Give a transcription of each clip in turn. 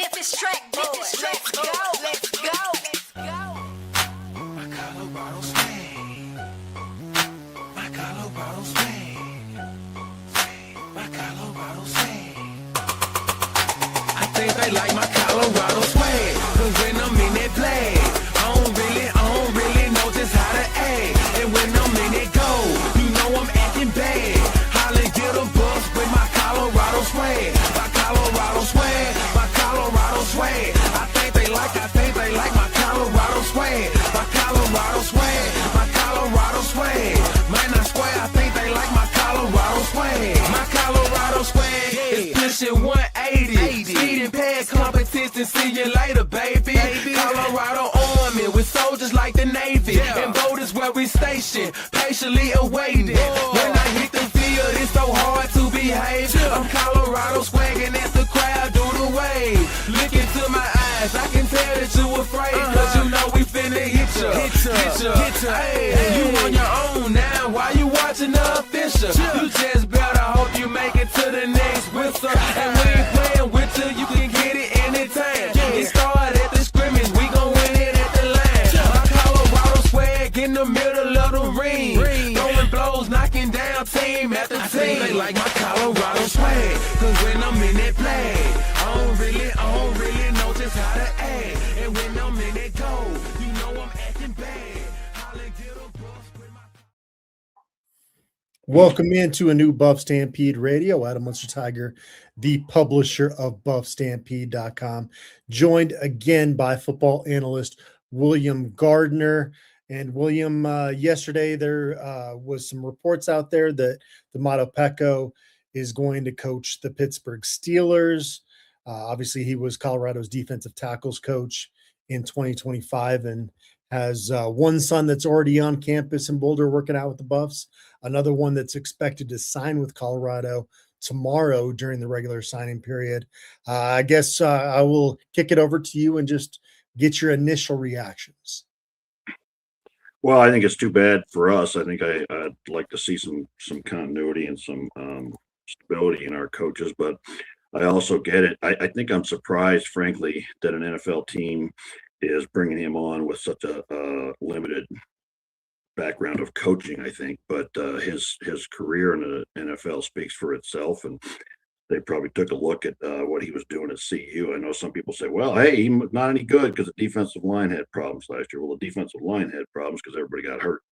Let's go. My Colorado swing. My Colorado swing. My Colorado swing. I think they like my Colorado swing. Cause when I'm in that play, I don't really know just how to act. And when I'm in that go, you know I'm acting bad. Holly get a bus with my Colorado swing. My Colorado swing. My Colorado swing. I think they like my Colorado swing. My Colorado swing. My Colorado swing. Man, I swear I think they like my Colorado swing. My Colorado swing is pushing 180. Speed and pad competition, see you later, baby. Colorado Army with soldiers like the Navy. And voters where we stationed, patiently awaiting. When I hit the field, it's so hard to behave. I'm Colorado swagging at the crowd, do the wave. Look into my eyes, I can tell that you afraid. Cause you know we finna hit ya. Hey, you on your own now, why you watching the official? You just better hope you make it to the next whistle. And we ain't playing with you can get it anytime. It started at the scrimmage, we gon' win it at the line. My Colorado swag in the middle of the ring. Throwing blows, knocking down team after team. They like my Colorado swag. Cause when I'm in that play, I don't really know just how to act. And when I'm in that go, you know I'm acting bad. Holly get a bus with my Welcome into a new BuffStampede Radio. Adam Munsterteiger, the publisher of BuffStampede.com, joined again by football analyst William Gardner. And William, yesterday there was some reports out there that Domata Peko is going to coach the Pittsburgh Steelers. Obviously, he was Colorado's defensive tackles coach in 2025 and has one son that's already on campus in Boulder working out with the Buffs, another one that's expected to sign with Colorado tomorrow during the regular signing period. I guess I will kick it over to you and just get your initial reactions. Well, I think it's too bad for us. I think I'd like to see some continuity and some stability in our coaches, but I also get it. I think I'm surprised, frankly, that an NFL team is bringing him on with such a limited background of coaching, I think. But his career in the NFL speaks for itself, and they probably took a look at what he was doing at CU. I know some people say, well, hey, he's not any good because the defensive line had problems last year. Well, the defensive line had problems because everybody got hurt.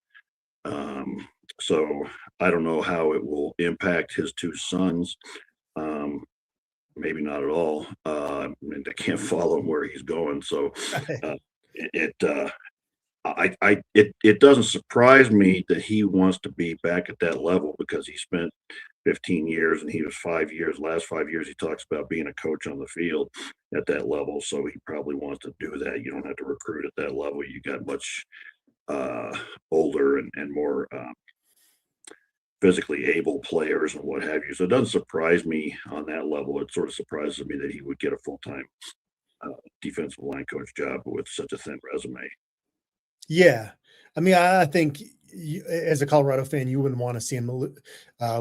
So I don't know how it will impact his two sons. Maybe not at all. I mean, they can't follow him where he's going. So it doesn't surprise me that he wants to be back at that level because he spent 15 years and he was 5 years. Last 5 years, he talks about being a coach on the field at that level. So he probably wants to do that. You don't have to recruit at that level. You got much older and more physically able players and what have you. So it doesn't surprise me on that level. It sort of surprises me that he would get a full-time defensive line coach job with such a thin resume. Yeah. I mean, I think as a Colorado fan, you wouldn't want to see him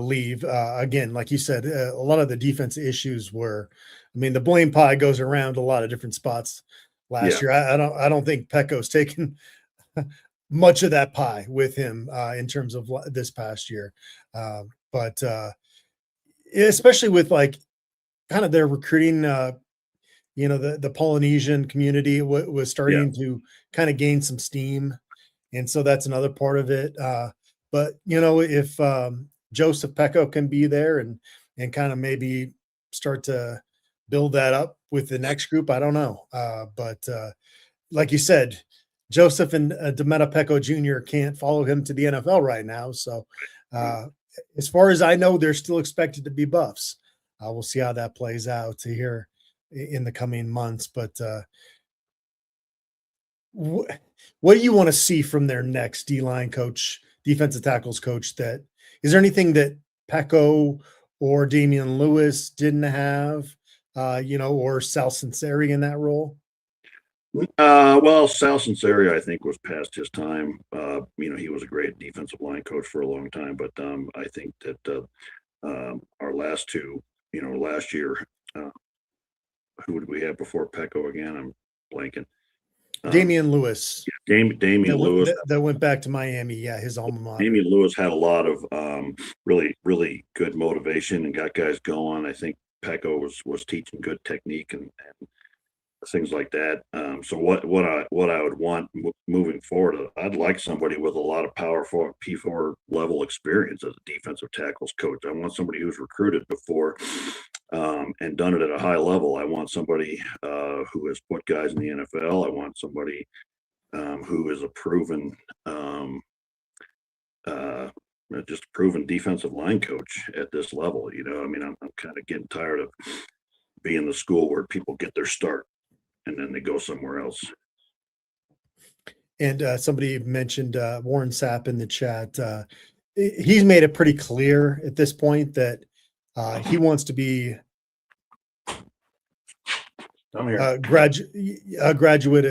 leave. Again, like you said, a lot of the defense issues were, I mean, the blame pie goes around a lot of different spots last year. I don't think Peko's taken much of that pie with him in terms of this past year. But especially with like kind of their recruiting, the Polynesian community was starting to kind of gain some steam. And so that's another part of it. But, if Joseph Peko can be there and kind of maybe start to build that up with the next group, I don't know. But like you said, Joseph and Domata Peko Jr. can't follow him to the NFL right now. So as far as I know, they're still expected to be Buffs. We'll see how that plays out here in the coming months. But what do you want to see from their next D-line coach, defensive tackles coach? That is there anything that Peko or Damian Lewis didn't have, or Sal Sinceri in that role? Well, Sal Sinceri, I think, was past his time. He was a great defensive line coach for a long time, but I think that our last two, last year, who did we have before Peko again? I'm blanking. Damian Lewis. Damian Lewis. That went back to Miami. Yeah, his alma mater. Damian Lewis had a lot of really, really good motivation and got guys going. I think Peko was teaching good technique and things like that. So what I would want moving forward, I'd like somebody with a lot of power for P4 level experience as a defensive tackles coach. I want somebody who's recruited before and done it at a high level. I want somebody who has put guys in the NFL. I want somebody who is a proven just a proven defensive line coach at this level. You know, I mean, I'm kind of getting tired of being the school where people get their start and then they go somewhere else. And somebody mentioned Warren Sapp in the chat. He's made it pretty clear at this point that he wants to be a graduate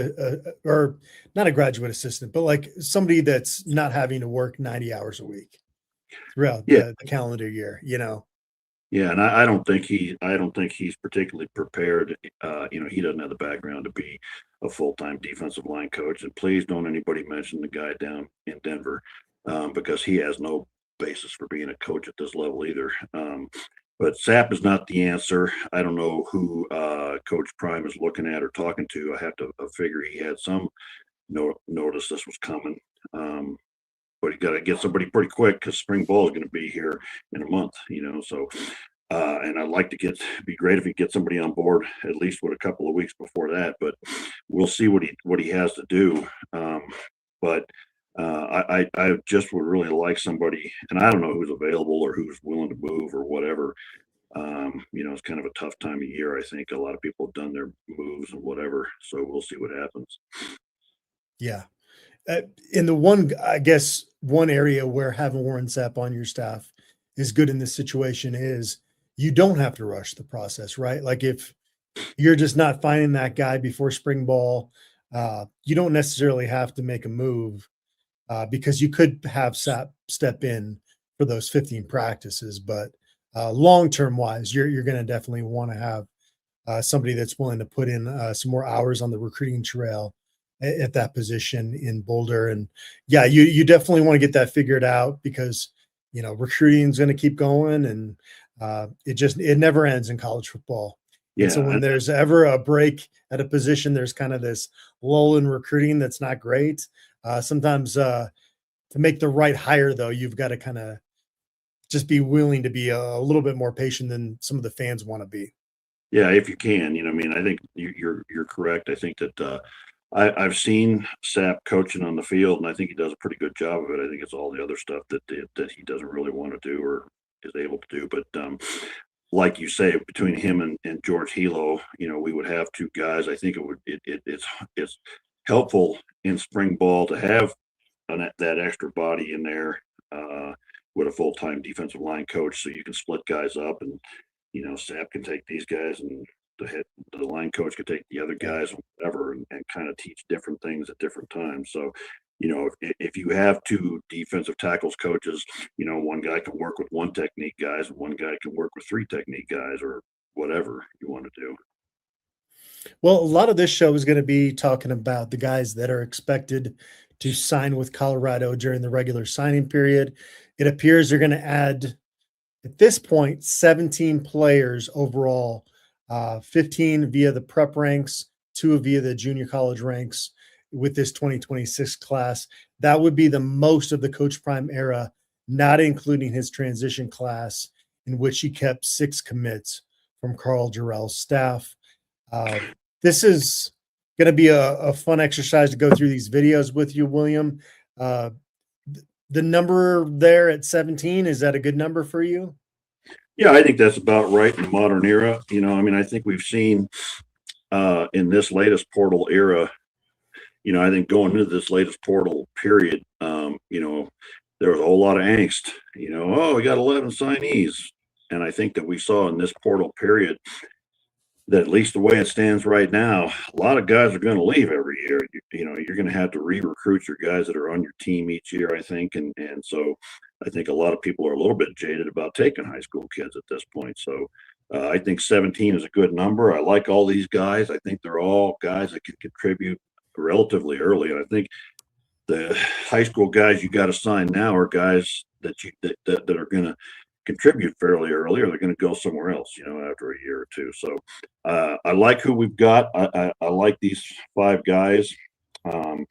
or not a graduate assistant, but like somebody that's not having to work 90 hours a week throughout the calendar year, you know? Yeah, and I don't think he's particularly prepared. You know, he doesn't have the background to be a full-time defensive line coach. And please don't anybody mention the guy down in Denver because he has no basis for being a coach at this level either. But Sapp is not the answer. I don't know who Coach Prime is looking at or talking to. I have to figure he had some notice this was coming. But you got to get somebody pretty quick because spring ball is going to be here in a month, you know. So, and I'd like to be great if he get somebody on board at least with a couple of weeks before that. But we'll see what he has to do. But I just would really like somebody, and I don't know who's available or who's willing to move or whatever. You know, it's kind of a tough time of year. I think a lot of people have done their moves and whatever. So we'll see what happens. Yeah. In the one area where having Warren Sapp on your staff is good in this situation is you don't have to rush the process, right? Like if you're just not finding that guy before spring ball, you don't necessarily have to make a move because you could have Sapp step in for those 15 practices. But long-term wise, you're going to definitely want to have somebody that's willing to put in some more hours on the recruiting trail at that position in Boulder. And yeah, you definitely want to get that figured out because, you know, recruiting is going to keep going and it never ends in college football. Yeah. And so when there's ever a break at a position, there's kind of this lull in recruiting that's not great. Sometimes to make the right hire though, you've got to kind of just be willing to be a little bit more patient than some of the fans want to be. Yeah, if you can, you know, I mean, I think you're correct. I think that I've seen Sapp coaching on the field, and I think he does a pretty good job of it. I think it's all the other stuff that he doesn't really want to do or is able to do. But like you say, between him and George Hilo, you know, we would have two guys. I think it's helpful in spring ball to have that extra body in there with a full-time defensive line coach, so you can split guys up, and you know, Sapp can take these guys and the line coach could take the other guys, whatever, and kind of teach different things at different times. So, you know, if you have two defensive tackles coaches, you know, one guy can work with one technique guys, and one guy can work with three technique guys, or whatever you want to do. Well, a lot of this show is going to be talking about the guys that are expected to sign with Colorado during the regular signing period. It appears they're going to add, at this point, 17 players overall. 15 via the prep ranks, 2 via the junior college ranks with this 2026 class. That would be the most of the Coach Prime era, not including his transition class, in which he kept 6 commits from Carl Jarrell's staff. This is going to be a fun exercise to go through these videos with you, William. The number there at 17, is that a good number for you? Yeah, I think that's about right in the modern era. You know, I mean, I think we've seen in this latest portal era, you know, I think going into this latest portal period, you know, there was a whole lot of angst, you know, oh, we got 11 signees. And I think that we saw in this portal period that at least the way it stands right now, a lot of guys are going to leave every year. You know, you're going to have to re-recruit your guys that are on your team each year, I think. And so I think a lot of people are a little bit jaded about taking high school kids at this point. So I think 17 is a good number. I like all these guys. I think they're all guys that can contribute relatively early. And I think the high school guys you got to sign now are guys that are going to contribute fairly early, or they're going to go somewhere else, after a year or two. So I like who we've got. I like these 5 guys. And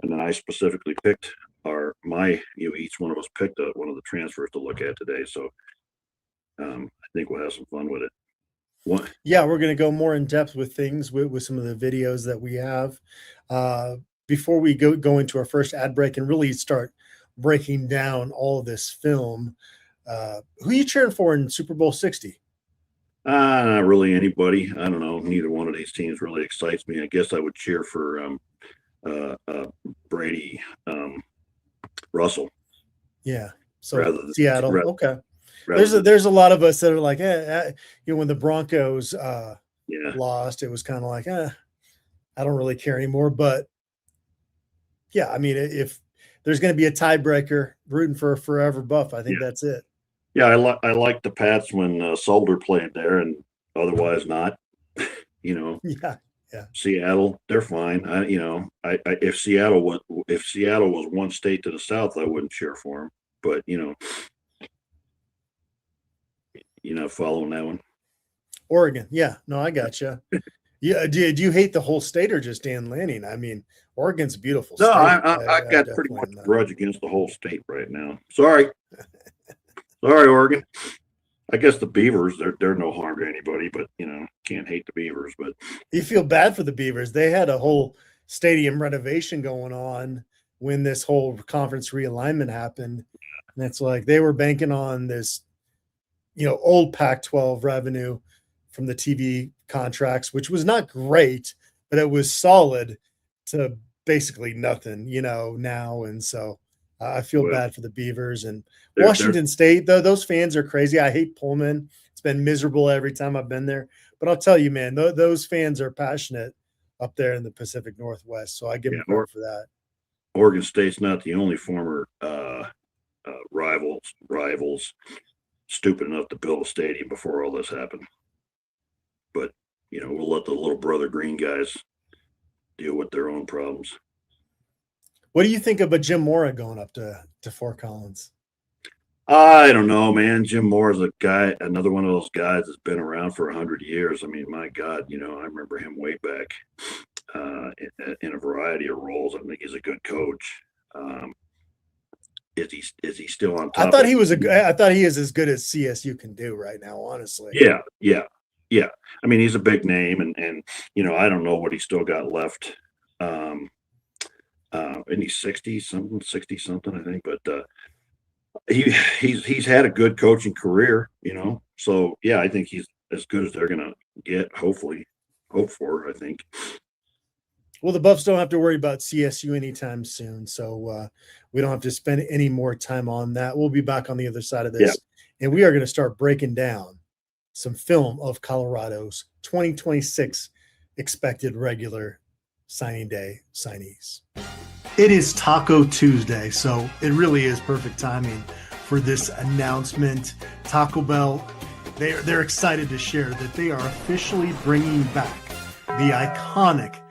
then I specifically picked each one of us picked one of the transfers to look at today. So I think we'll have some fun with it. Yeah, we're going to go more in depth with things with some of the videos that we have. Before we go into our first ad break and really start breaking down all of this film, who are you cheering for in Super Bowl 60? Not really anybody. I don't know. Neither one of these teams really excites me. I guess I would cheer for Brady, Russell. Yeah. So rather than Seattle. Okay. Rather There's a lot of us that are like, when the Broncos yeah. lost, it was kind of like, I don't really care anymore. But yeah, I mean, if there's going to be a tiebreaker, rooting for forever Buff, I think that's it. Yeah, I like the Pats when Solder played there, and otherwise not. Yeah. Seattle, they're fine. If Seattle was one state to the south, I wouldn't cheer for them. But you're not following that one. Oregon, yeah. No, I got you. Yeah, do you hate the whole state or just Dan Lanning? I mean, Oregon's a beautiful state. No, I got pretty much a grudge against the whole state right now. Sorry, Oregon. I guess the Beavers, they're no harm to anybody, but can't hate the Beavers. But you feel bad for the Beavers. They had a whole stadium renovation going on when this whole conference realignment happened, and it's like they were banking on this, old Pac-12 revenue from the TV contracts, which was not great, but it was solid to basically nothing, now. And so I feel bad for the Beavers and Washington State, though. Those fans are crazy. I hate Pullman. It's been miserable every time I've been there. But I'll tell you, man, those fans are passionate up there in the Pacific Northwest. So I give them credit for that. Oregon State's not the only former rivals stupid enough to build a stadium before all this happened. But, we'll let the little brother green guys deal with their own problems. What do you think of a Jim Mora going up to Fort Collins? I don't know, man. Jim Moore is another one of those guys that's been around for 100 years. I mean, my God, I remember him way back in a variety of roles. I think he's a good coach. Is he still on top? I thought he is as good as CSU can do right now, honestly. Yeah. I mean, he's a big name, and I don't know what he's still got left. And he's 60 something, I think, but he's had a good coaching career, So yeah, I think he's as good as they're gonna get. Hope for, I think. Well, the Buffs don't have to worry about CSU anytime soon, so we don't have to spend any more time on that. We'll be back on the other side of this, and we are going to start breaking down some film of Colorado's 2026 expected regular signing day signees. It is Taco Tuesday, so it really is perfect timing for this announcement. Taco Bell, they're excited to share that they are officially bringing back the iconic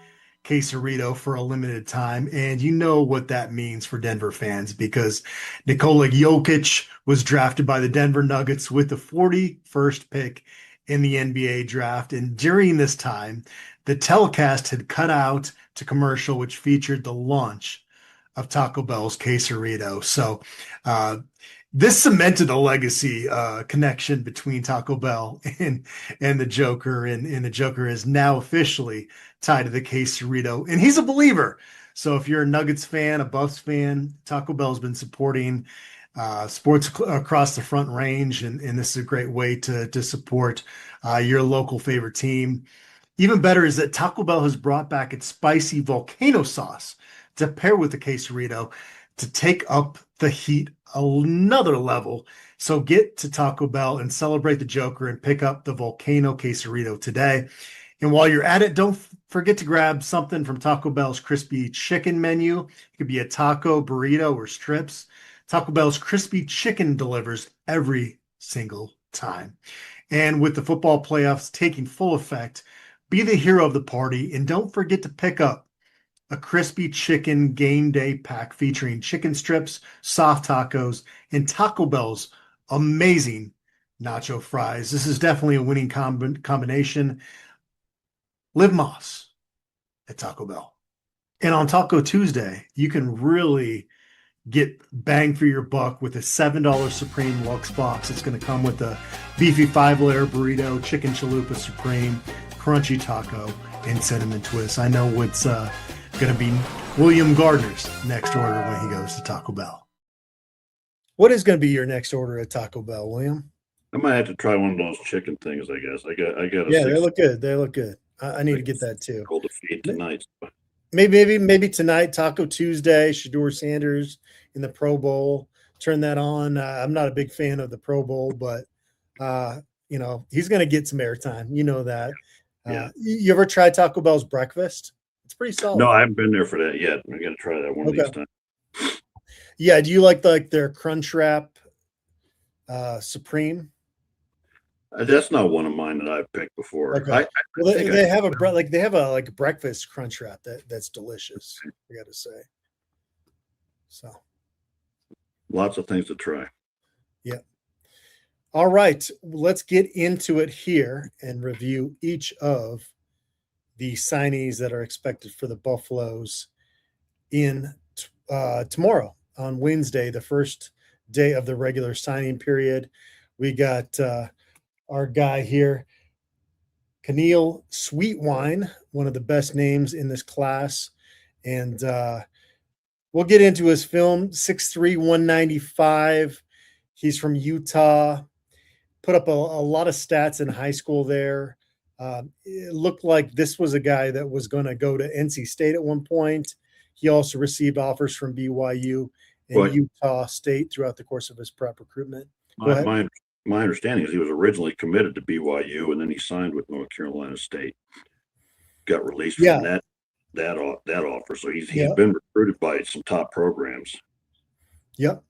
quesarito for a limited time. And you know what that means for Denver fans, because Nikola Jokic was drafted by the Denver Nuggets with the 41st pick in the NBA draft. And during this time, the telecast had cut out to commercial, which featured the launch of Taco Bell's quesarito. So this cemented a legacy connection between Taco Bell and the Joker, and the Joker is now officially tied to the quesarito, and he's a believer. So if you're a Nuggets fan, a Buffs fan, Taco Bell's been supporting sports across the Front Range, and this is a great way to support your local favorite team. Even better is that Taco Bell has brought back its spicy volcano sauce to pair with the quesarito to take up the heat another level. So get to Taco Bell and celebrate the Joker and pick up the volcano quesarito today. And while you're at it, don't forget to grab something from Taco Bell's crispy chicken menu. It could be a taco, burrito, or strips. Taco Bell's crispy chicken delivers every single time. And with the football playoffs taking full effect, be the hero of the party and don't forget to pick up a crispy chicken game day pack featuring chicken strips, soft tacos, and Taco Bell's amazing nacho fries. This is definitely a winning combination. Live Moss at Taco Bell. And on Taco Tuesday, you can really get bang for your buck with a $7 Supreme Lux box. It's going to come with a beefy 5-layer burrito, chicken chalupa Supreme, crunchy taco, and cinnamon twist. I know it's going to be William Gardner's next order when he goes to Taco Bell. What is going to be your next order at Taco Bell, William? I might have to try one of those chicken things. I guess I got. Yeah, they look good. They look good. I need to get that too. Gold to feed tonight. Maybe tonight, Taco Tuesday, Shedeur Sanders in the Pro Bowl. Turn that on. I'm not a big fan of the Pro Bowl, but he's going to get some airtime. You know that. Yeah. You ever tried Taco Bell's breakfast? It's pretty solid. No, I haven't been there for that yet. I'm going to try that one of these times. Yeah. Do you like their Crunchwrap Supreme? That's not one of mine that I've picked before. Okay. They have a breakfast Crunchwrap that's delicious. I got to say. So. Lots of things to try. Yeah. All right. Let's get into it here and review each of the signees that are expected for the Buffaloes in tomorrow on Wednesday, the first day of the regular signing period. We got our guy here, Keneal Sweetwine, one of the best names in this class. And we'll get into his film, 6'3", 195. He's from Utah. Put up a lot of stats in high school there. It looked like this was a guy that was going to go to NC State at one point. He also received offers from BYU and Utah State throughout the course of his prep recruitment. My understanding is he was originally committed to BYU, and then he signed with North Carolina State. Got released from that offer, so he's been recruited by some top programs. Yep.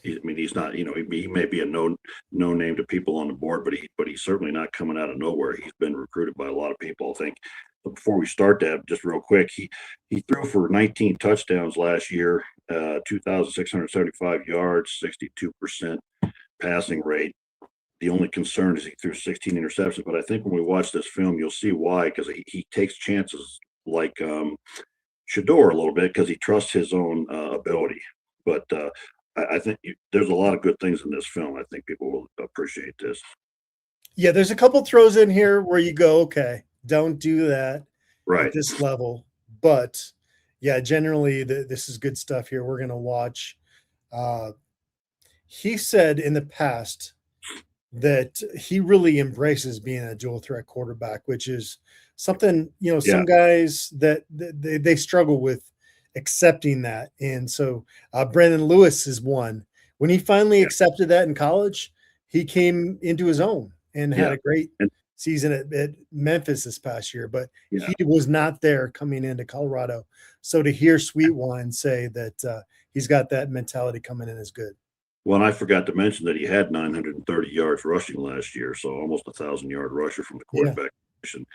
He's not, he may be a no name to people on the board, but he's certainly not coming out of nowhere. He's been recruited by a lot of people, I think. But before we start that, just real quick, he threw for 19 touchdowns last year, 2,675 yards, 62% passing rate. The only concern is he threw 16 interceptions. But I think when we watch this film, you'll see why, because he takes chances like Shedeur a little bit because he trusts his own ability. But I think there's a lot of good things in this film. I think people will appreciate this. Yeah, there's a couple throws in here where you go, okay, don't do that at this level. But, yeah, generally this is good stuff here. We're going to watch. He said in the past that he really embraces being a dual threat quarterback, which is something, some guys that they struggle with accepting that. And so Brandon Lewis is one. When he finally accepted that in college, he came into his own and had a great season at Memphis this past year, but he was not there coming into Colorado. So to hear Sweetwine say that he's got that mentality coming in is good. Well, and I forgot to mention that he had 930 yards rushing last year, so almost 1,000-yard rusher from the quarterback position.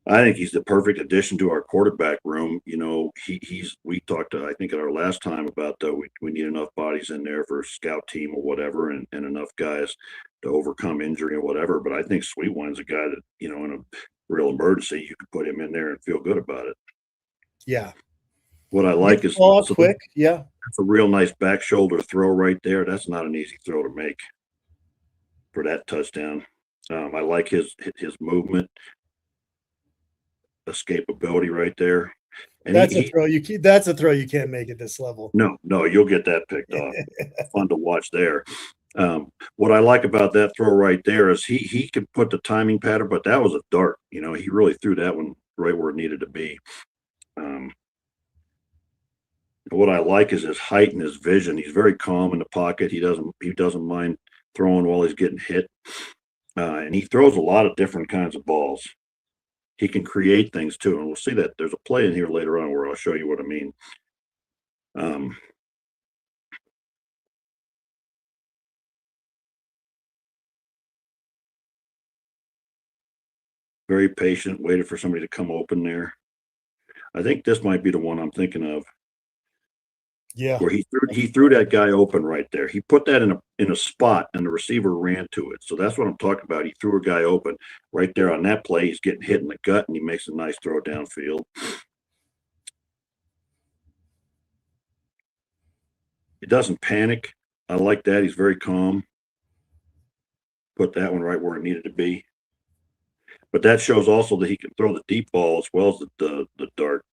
I think he's the perfect addition to our quarterback room. We talked, I think, at our last time about we need enough bodies in there for a scout team or whatever, and enough guys to overcome injury or whatever. But I think Sweetwine's a guy that, in a real emergency, you could put him in there and feel good about it. Yeah. What I like is quick. Yeah. That's a real nice back shoulder throw right there. That's not an easy throw to make for that touchdown. I like his movement, escapability right there. And that's a throw you can't make at this level. No, you'll get that picked off. Fun to watch there. What I like about that throw right there is he could put the timing pattern, but that was a dart. He really threw that one right where it needed to be. What I like is his height and his vision. He's very calm in the pocket. He doesn't mind throwing while he's getting hit. And he throws a lot of different kinds of balls. He can create things too. And we'll see that there's a play in here later on where I'll show you what I mean. very patient, waited for somebody to come open there. I think this might be the one I'm thinking of. Yeah. Where he threw that guy open right there. He put that in a spot, and the receiver ran to it. So that's what I'm talking about. He threw a guy open right there on that play. He's getting hit in the gut, and he makes a nice throw downfield. He doesn't panic. I like that. He's very calm. Put that one right where it needed to be. But that shows also that he can throw the deep ball as well as the dart.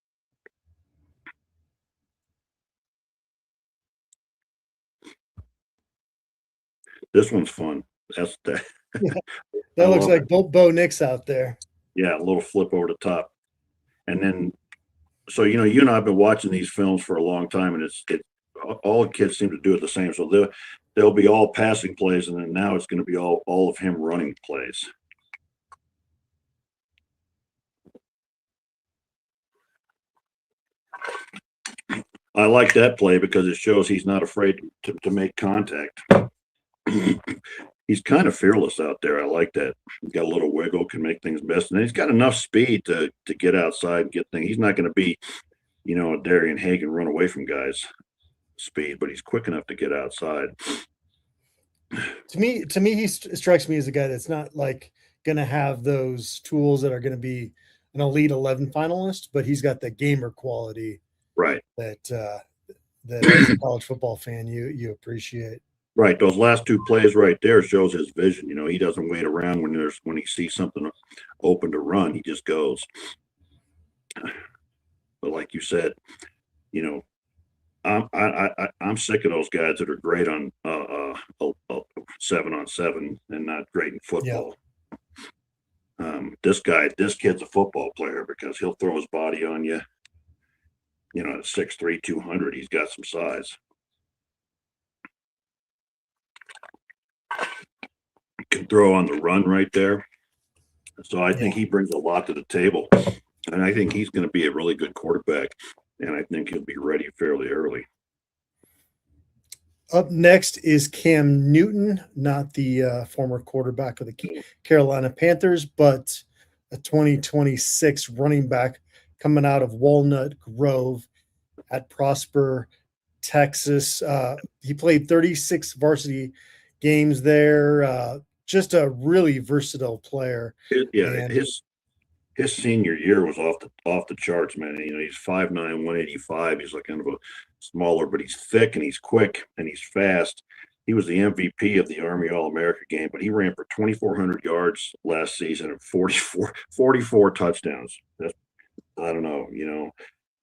This one's fun. That's that. That looks like Bo Nix out there. Yeah, a little flip over the top. And then, so, you and I have been watching these films for a long time, and it's all kids seem to do it the same. So they'll be all passing plays, and then now it's going to be all of him running plays. I like that play because it shows he's not afraid to make contact. He's kind of fearless out there. I like that. He's got a little wiggle, can make things best. And he's got enough speed to get outside and get things. He's not going to be, a Darian Hagen run away from guys' speed, but he's quick enough to get outside. To me, he strikes me as a guy that's not like going to have those tools that are going to be an Elite 11 finalist, but he's got the gamer quality. Right. That as a college football fan, you appreciate. Right. Those last two plays right there shows his vision. He doesn't wait around when he sees something open to run. He just goes. But like you said, I'm sick of those guys that are great on 7-on-7 and not great in football. Yeah. This kid's a football player because he'll throw his body on you. At 6'3", 200, he's got some size. Can throw on the run right there. So I think he brings a lot to the table. And I think he's going to be a really good quarterback. And I think he'll be ready fairly early. Up next is Cam Newton, not the former quarterback of the Carolina Panthers, but a 2026 running back coming out of Walnut Grove at Prosper, Texas. He played 36 varsity games there. Just a really versatile player. His senior year was off the charts, man. He's 5'9", 185. He's like kind of a smaller, but he's thick and he's quick and he's fast. He was the MVP of the Army All-America game, but he ran for 2,400 yards last season and 44 touchdowns. I don't know,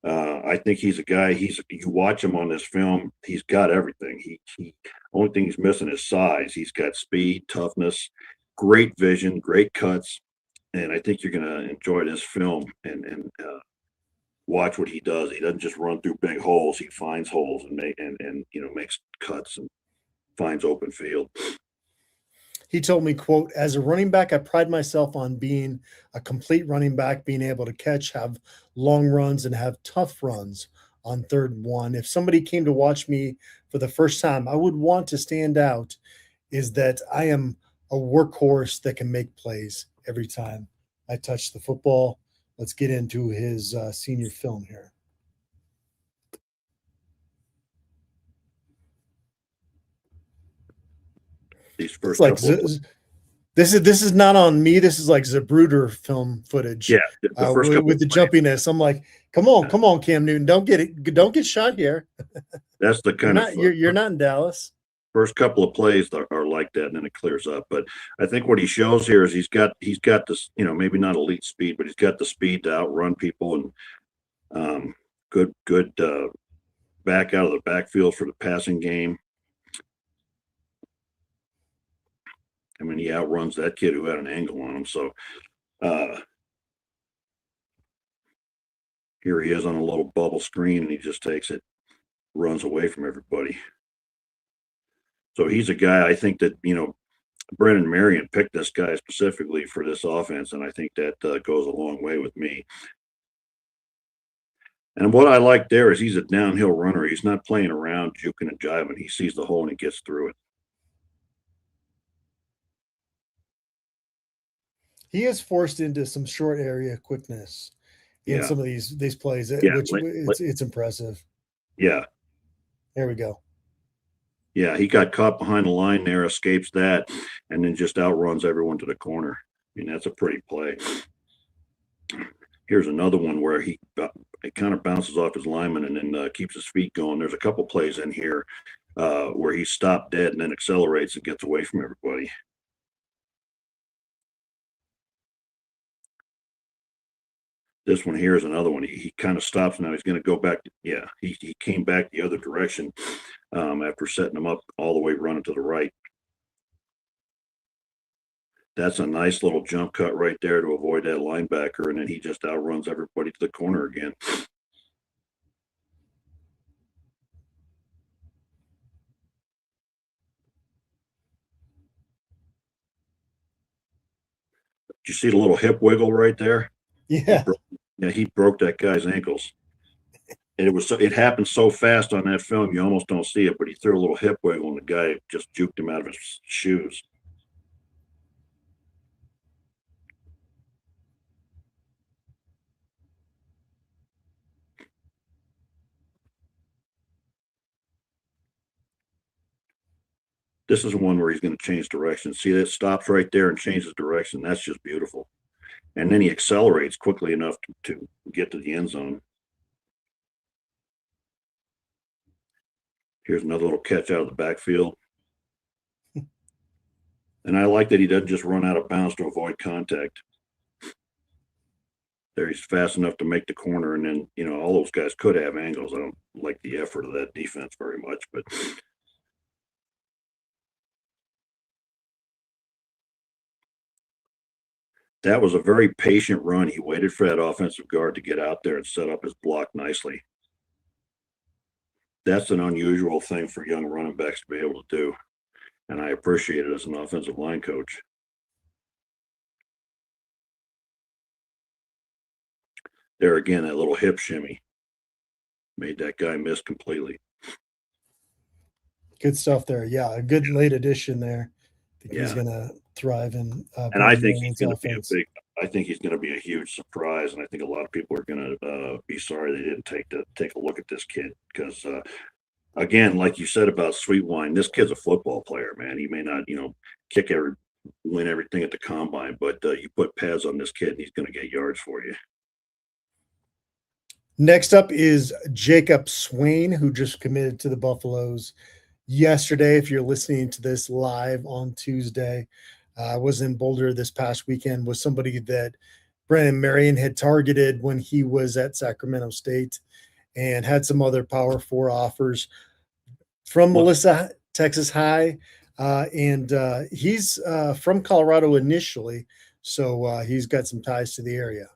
I think he's a guy. You watch him on this film. He's got everything. He only thing he's missing is size. He's got speed, toughness, great vision, great cuts, and I think you're going to enjoy this film and watch what he does. He doesn't just run through big holes. He finds holes and makes cuts and finds open field. He told me, quote, "As a running back, I pride myself on being a complete running back, being able to catch, have long runs, and have tough runs on 3rd and 1. If somebody came to watch me for the first time, I would want to stand out is that I am a workhorse that can make plays every time I touch the football." Let's get into his senior film here. These first like this is not on me. This is like Zapruder film footage. Yeah, the first with the jumpiness. I'm like, come on, Cam Newton, don't get shot here. That's the kind you're not in Dallas. First couple of plays are like that, and then it clears up. But I think what he shows here is he's got this, maybe not elite speed, but he's got the speed to outrun people and good back out of the backfield for the passing game. I mean, he outruns that kid who had an angle on him. So here he is on a little bubble screen, and he just takes it, runs away from everybody. So he's a guy, I think that, Brennan Marion picked this guy specifically for this offense, and I think that goes a long way with me. And what I like there is he's a downhill runner. He's not playing around, juking and jiving. He sees the hole and he gets through it. He is forced into some short area quickness in Yeah. some of these plays, Yeah. which it's impressive. Yeah. There we go. Yeah. He got caught behind the line there, escapes that, and then just outruns everyone to the corner. I mean, that's a pretty play. Here's another one where it kind of bounces off his lineman and then keeps his feet going. There's a couple plays in here where he stopped dead and then accelerates and gets away from everybody. This one here is another one. He kind of stops now. He's going to go back. Yeah, he came back the other direction after setting him up all the way running to the right. That's a nice little jump cut right there to avoid that linebacker, and then he just outruns everybody to the corner again. Did you see the little hip wiggle right there? Yeah. He broke that guy's ankles. And it happened so fast on that film, you almost don't see it, but he threw a little hip wiggle and the guy just juked him out of his shoes. This is one where he's going to change direction. See, that stops right there and changes direction. That's just beautiful. And then he accelerates quickly enough to get to the end zone. Here's another little catch out of the backfield. And I like that he doesn't just run out of bounds to avoid contact. There, he's fast enough to make the corner, and then, all those guys could have angles. I don't like the effort of that defense very much, but that was a very patient run. He waited for that offensive guard to get out there and set up his block nicely. That's an unusual thing for young running backs to be able to do, and I appreciate it as an offensive line coach. There again, that little hip shimmy made that guy miss completely. Good stuff there. Yeah, a good late addition there. I think he's Yeah. going to thrive in. And I think he's going to be I think he's going to be a huge surprise, and I think a lot of people are going to be sorry they didn't take a look at this kid because, again, like you said about Sweetwine, this kid's a football player, man. He may not, win everything at the combine, but you put pads on this kid, and he's going to get yards for you. Next up is Jacob Swain, who just committed to the Buffaloes yesterday. If you're listening to this live on Tuesday, I was in Boulder this past weekend with somebody that Brandon Marion had targeted when he was at Sacramento State and had some other Power 4 offers from Melissa, Texas High. And he's from Colorado initially, so he's got some ties to the area.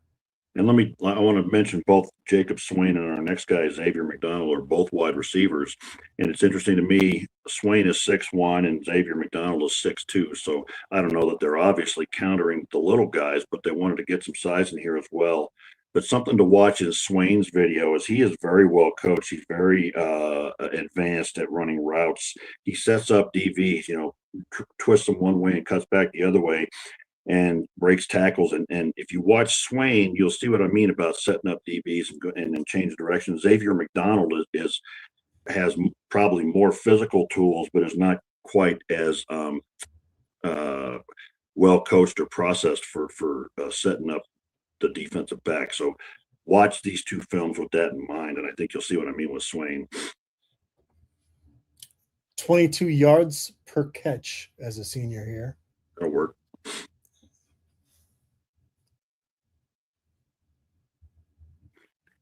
And I want to mention both Jacob Swain and our next guy, Xavier McDonald, are both wide receivers. And it's interesting to me, Swain is 6'1" and Xavier McDonald is 6'2". So I don't know that they're obviously countering the little guys, but they wanted to get some size in here as well. But something to watch is Swain's video, as he is very well coached. He's very advanced at running routes. He sets up DVs, twists them one way and cuts back the other way, and breaks tackles. And if you watch Swain, you'll see what I mean about setting up DBs and then change direction. Xavier McDonald has probably more physical tools, but is not quite as well coached or processed for setting up the defensive back. So watch these two films with that in mind, and I think you'll see what I mean with Swain. 22 yards per catch as a senior here. That'll work.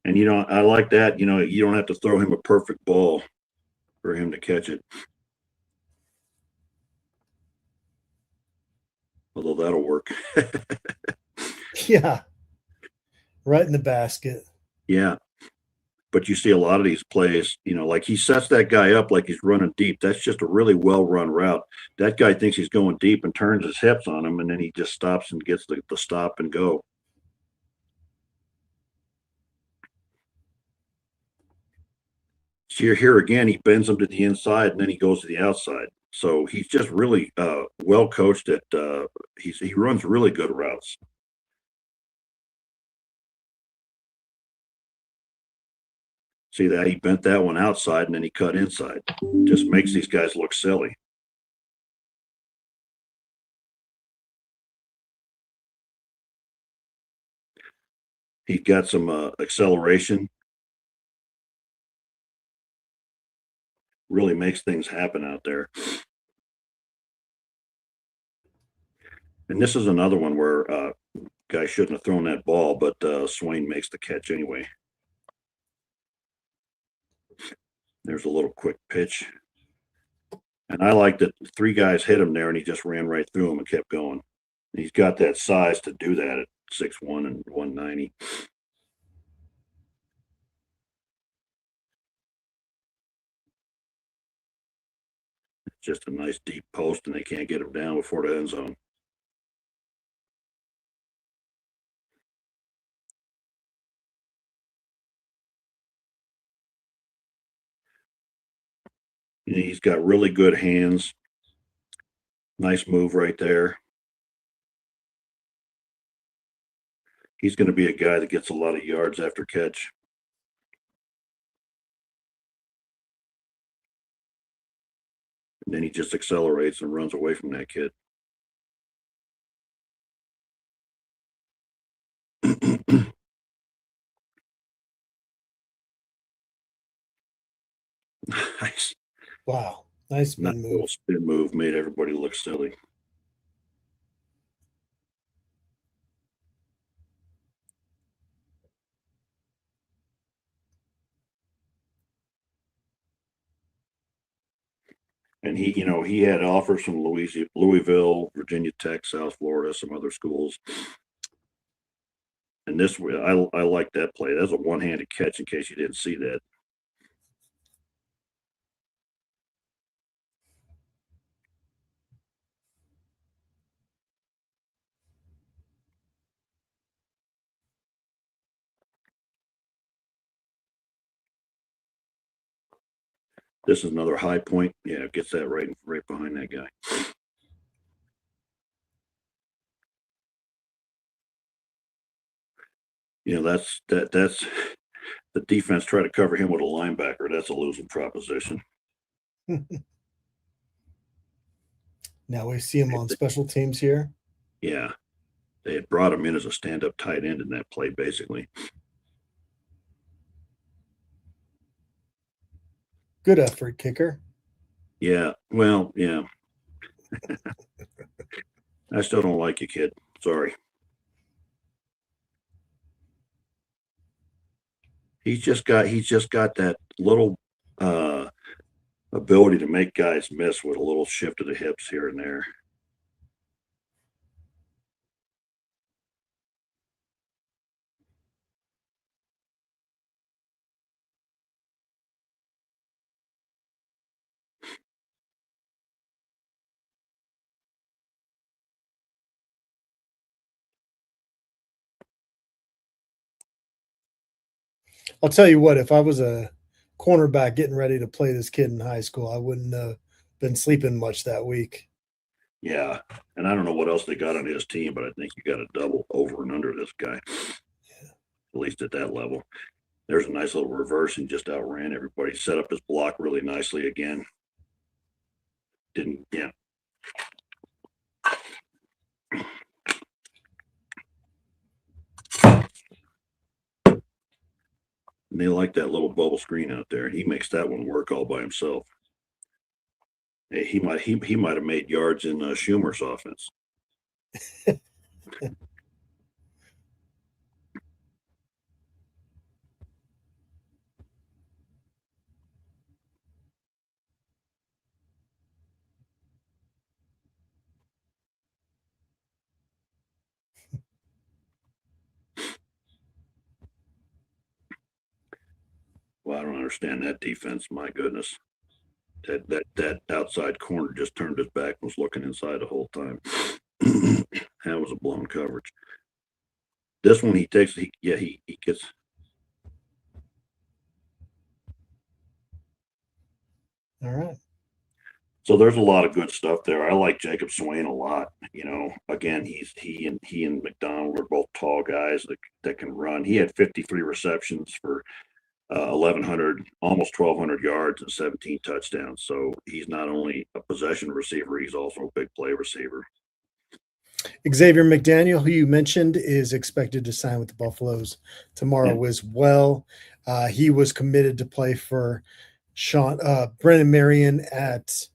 And, I like that. You don't have to throw him a perfect ball for him to catch it. Although that'll work. Yeah. Right in the basket. Yeah. But you see a lot of these plays, like he sets that guy up like he's running deep. That's just a really well-run route. That guy thinks he's going deep and turns his hips on him, and then he just stops and gets the stop and go. So you're here again, he bends them to the inside and then he goes to the outside. So he's just really well coached at he runs really good routes. See that he bent that one outside and then he cut inside. Just makes these guys look silly. He's got some acceleration. Really makes things happen out there. And this is another one where guy shouldn't have thrown that ball, but Swain makes the catch anyway. There's a little quick pitch. And I like that 3 guys hit him there and he just ran right through him and kept going. He's got that size to do that at 6'1" and 190. It's just a nice deep post and they can't get him down before the end zone. He's got really good hands. Nice move right there. He's going to be a guy that gets a lot of yards after catch. And then he just accelerates and runs away from that kid. Nice. Wow. Nice spin move. Spin move made everybody look silly. And he had offers from Louisville, Virginia Tech, South Florida, some other schools. And this, I like that play. That's a one-handed catch in case you didn't see that. This is another high point. Yeah, gets that right behind that guy. That's the defense try to cover him with a linebacker. That's a losing proposition. Now we see him on special teams here. Yeah, they had brought him in as a stand-up tight end in that play, basically. Good effort, kicker. Yeah, well, yeah. I still don't like you, kid. Sorry. He's just got that little ability to make guys miss with a little shift of the hips here and there. I'll tell you what, if I was a cornerback getting ready to play this kid in high school, I wouldn't have been sleeping much that week. Yeah, and I don't know what else they got on his team, but I think you got a double over and under this guy, at least at that level. There's a nice little reverse and just outran everybody. Set up his block really nicely again. Yeah. And they like that little bubble screen out there. He makes that one work all by himself. Hey, he might have made yards in Schumer's offense. Well, I don't understand that defense. My goodness. That outside corner just turned his back and was looking inside the whole time. That was a blown coverage. This one he gets. All right. So there's a lot of good stuff there. I like Jacob Swain a lot. Again, he and McDonald are both tall guys that can run. He had 53 receptions for 1,100, almost 1,200 yards and 17 touchdowns. So he's not only a possession receiver, he's also a big play receiver. Xavier McDaniel, who you mentioned, is expected to sign with the Buffaloes tomorrow as well. He was committed to play for Brennan Marion at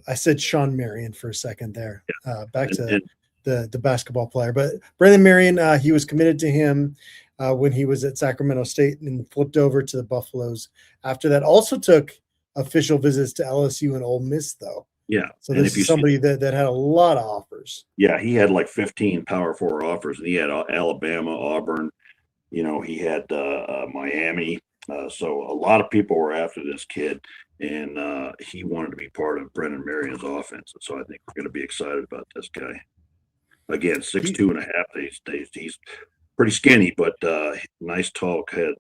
I said Sean Marion for a second there. Back to the basketball player. But Brennan Marion, he was committed to him when he was at Sacramento State and flipped over to the Buffaloes. After that, also took official visits to LSU and Ole Miss, though. Yeah. So this is somebody that had a lot of offers. Yeah, he had like 15 Power 4 offers. And he had Alabama, Auburn. He had Miami. So a lot of people were after this kid, and he wanted to be part of Brennan Marion's offense. And so I think we're going to be excited about this guy. Again, 6'2" and a half. He's pretty skinny, but nice tall kid.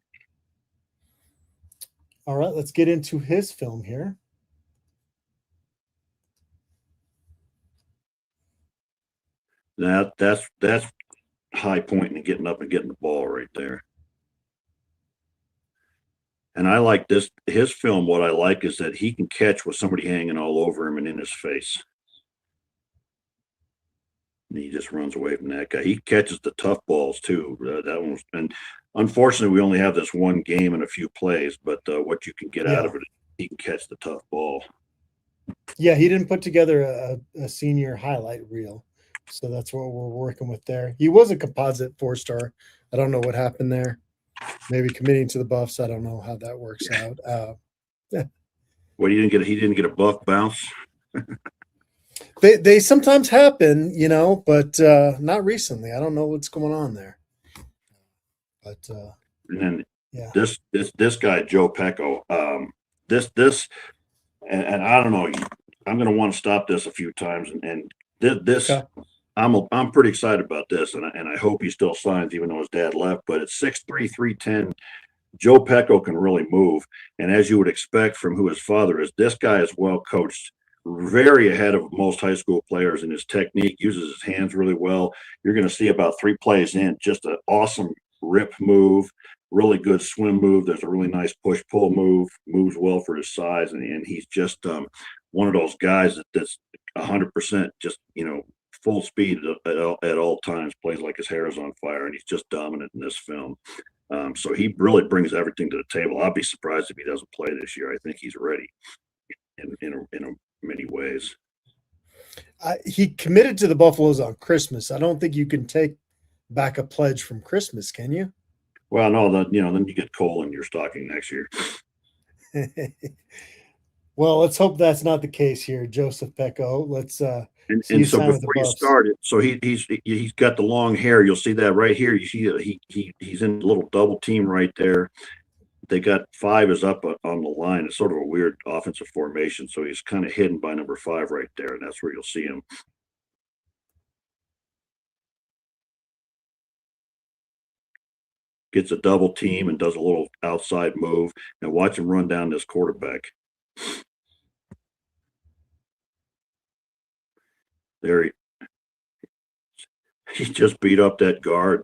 All right, let's get into his film here. That's high point and getting up and getting the ball right there. And I like his film. What I like is that he can catch with somebody hanging all over him and in his face. And he just runs away from that guy. He catches the tough balls too. That one, and unfortunately, we only have this one game and a few plays. But what you can get out of it, he can catch the tough ball. Yeah, he didn't put together a senior highlight reel, so that's what we're working with there. He was a composite 4-star. I don't know what happened there. Maybe committing to the Buffs. I don't know how that works out. Well, he didn't get a Buff bounce. They sometimes happen, but not recently. I don't know what's going on there. But and then yeah, this guy Joe Peko, and I don't know. I'm going to want to stop this a few times, and this. Okay. I'm pretty excited about this, and I hope he still signs, even though his dad left. But at 6'3", 310, Joe Peko can really move, and as you would expect from who his father is, this guy is well coached, very ahead of most high school players in his technique. Uses his hands really well. You're going to see about 3 plays in, just an awesome rip move, really good swim move. There's a really nice push pull move. Moves well for his size, and he's just one of those guys that's 100% just full speed at all times, plays like his hair is on fire, and he's just dominant in this film. So he really brings everything to the table. I'll be surprised if he doesn't play this year. I think he's ready in many ways. He committed to the Buffaloes on Christmas. I don't think you can take back a pledge from Christmas, can you? Well, no, then you get coal in your stocking next year. Well, let's hope that's not the case here, Joseph Peko. Let's And so before you started, so he's got the long hair. You'll see that right here. You see he's in a little double team right there. They got 5 is up on the line. It's sort of a weird offensive formation, so he's kind of hidden by number 5 right there, and that's where you'll see him. Gets a double team and does a little outside move, and watch him run down this quarterback. There he just beat up that guard.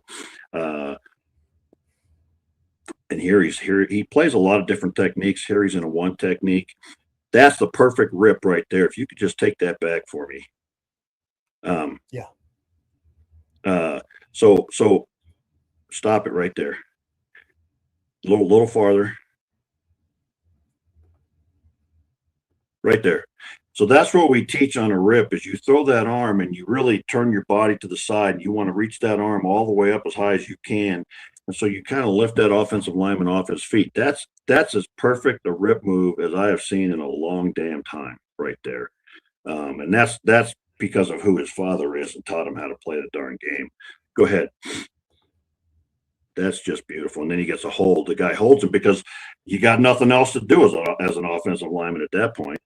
And here he plays a lot of different techniques. Here he's in a 1 technique. That's the perfect rip right there. If you could just take that back for me. So stop it right there. A little farther. Right there. So that's what we teach on a rip is you throw that arm and you really turn your body to the side. And you want to reach that arm all the way up as high as you can. And so you kind of lift that offensive lineman off his feet. That's as perfect a rip move as I have seen in a long damn time right there. And that's because of who his father is and taught him how to play the darn game. Go ahead. That's just beautiful. And then he gets a hold. The guy holds him because you got nothing else to do as an offensive lineman at that point.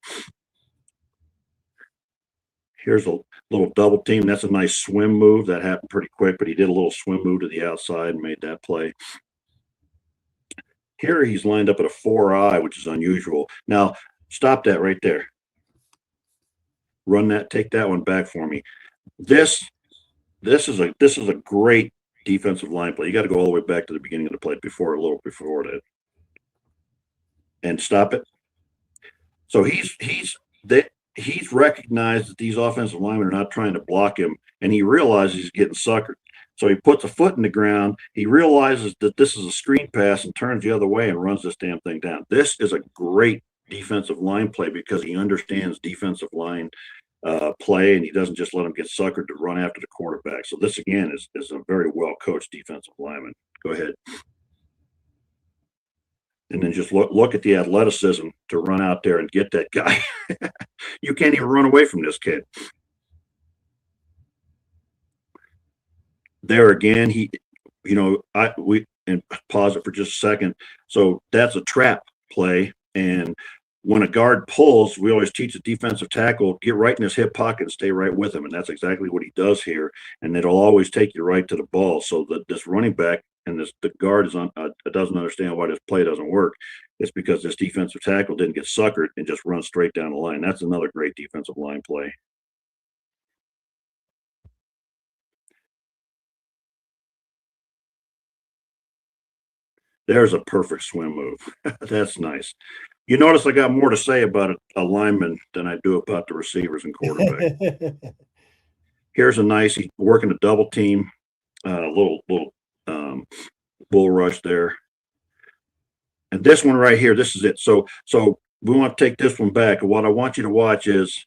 Here's a little double team. That's a nice swim move. That happened pretty quick, but he did a little swim move to the outside and made that play. Here he's lined up at a 4-eye, which is unusual. Now, Stop that right there. Run that, take that one back for me. This is a great defensive line play. You got to go all the way back to the beginning of the play a little before that. And stop it. So he's recognized that these offensive linemen are not trying to block him, and he realizes he's getting suckered. So he puts a foot in the ground. He realizes that this is a screen pass and turns the other way and runs this damn thing down. This is a great defensive line play because he understands defensive line play, and he doesn't just let him get suckered to run after the quarterback. So this, again, is a very well-coached defensive lineman. Go ahead. And then just look at the athleticism to run out there and get that guy. You can't even run away from this kid. There again, and pause it for just a second. So that's a trap play. And when a guard pulls, we always teach the defensive tackle, get right in his hip pocket and stay right with him. And that's exactly what he does here. And it'll always take you right to the ball. So that this running back and the guard doesn't understand why this play doesn't work. It's because this defensive tackle didn't get suckered and just run straight down the line. That's another great defensive line play. There's a perfect swim move. That's nice. You notice I got more to say about a lineman than I do about the receivers and quarterback. Here's he's working a double team, little bull rush there. And this one right here, this is it. So we want to take this one back. And what I want you to watch is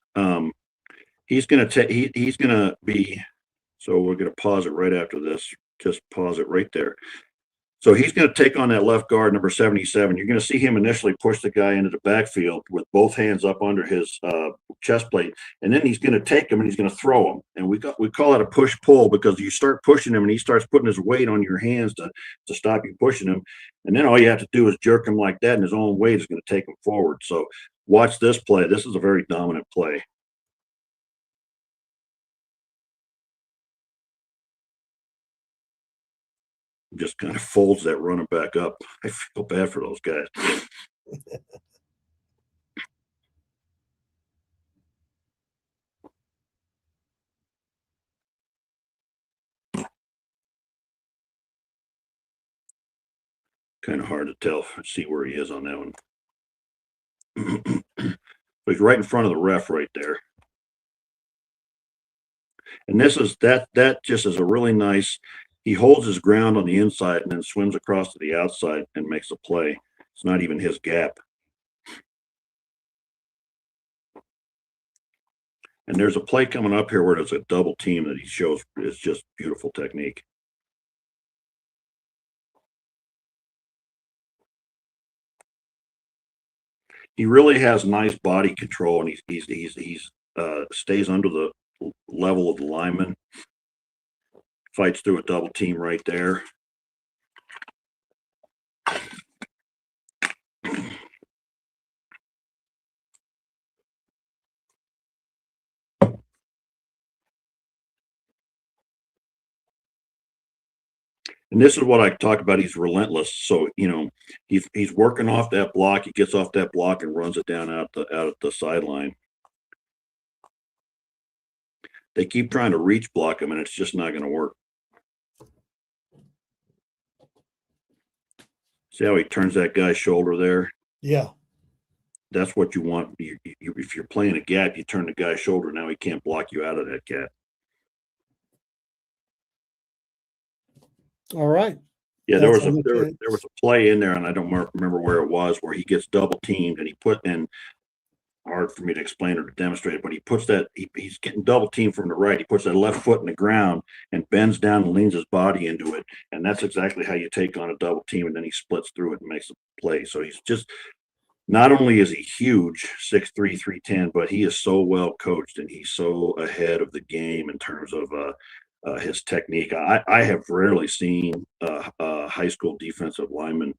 he's going to be, so we're going to pause it right after this. Just pause it right there. So he's going to take on that left guard, number 77. You're going to see him initially push the guy into the backfield with both hands up under his chest plate, and then he's going to take him and he's going to throw him. And we call it a push-pull because you start pushing him and he starts putting his weight on your hands to stop you pushing him. And then all you have to do is jerk him like that, and his own weight is going to take him forward. So watch this play. This is a very dominant play. Just kind of folds that running back up. I feel bad for those guys. Kind of hard to tell, see where he is on that one. So he's right in front of the ref right there. And this is that just is a really nice. He holds his ground on the inside and then swims across to the outside and makes a play. It's not even his gap. And there's a play coming up here where there's a double team that he shows is just beautiful technique. He really has nice body control, and he stays under the level of the lineman. Fights through a double team right there. And this is what I talk about. He's relentless. So, he's working off that block. He gets off that block and runs it down out at the sideline. They keep trying to reach block him, and it's just not going to work. See how he turns that guy's shoulder there? Yeah. That's what you want. If you're playing a gap, you turn the guy's shoulder. Now he can't block you out of that gap. All right. Yeah, there was a play in there, and I don't remember where it was, where he gets double teamed, and he put in. Hard for me to explain or to demonstrate it, but he puts that he's getting double teamed from the right. He puts that left foot in the ground and bends down and leans his body into it, and that's exactly how you take on a double team. And then he splits through it and makes a play. So he's just, not only is he huge, 6'3", 310, but he is so well coached and he's so ahead of the game in terms of his technique. I have rarely seen a high school defensive lineman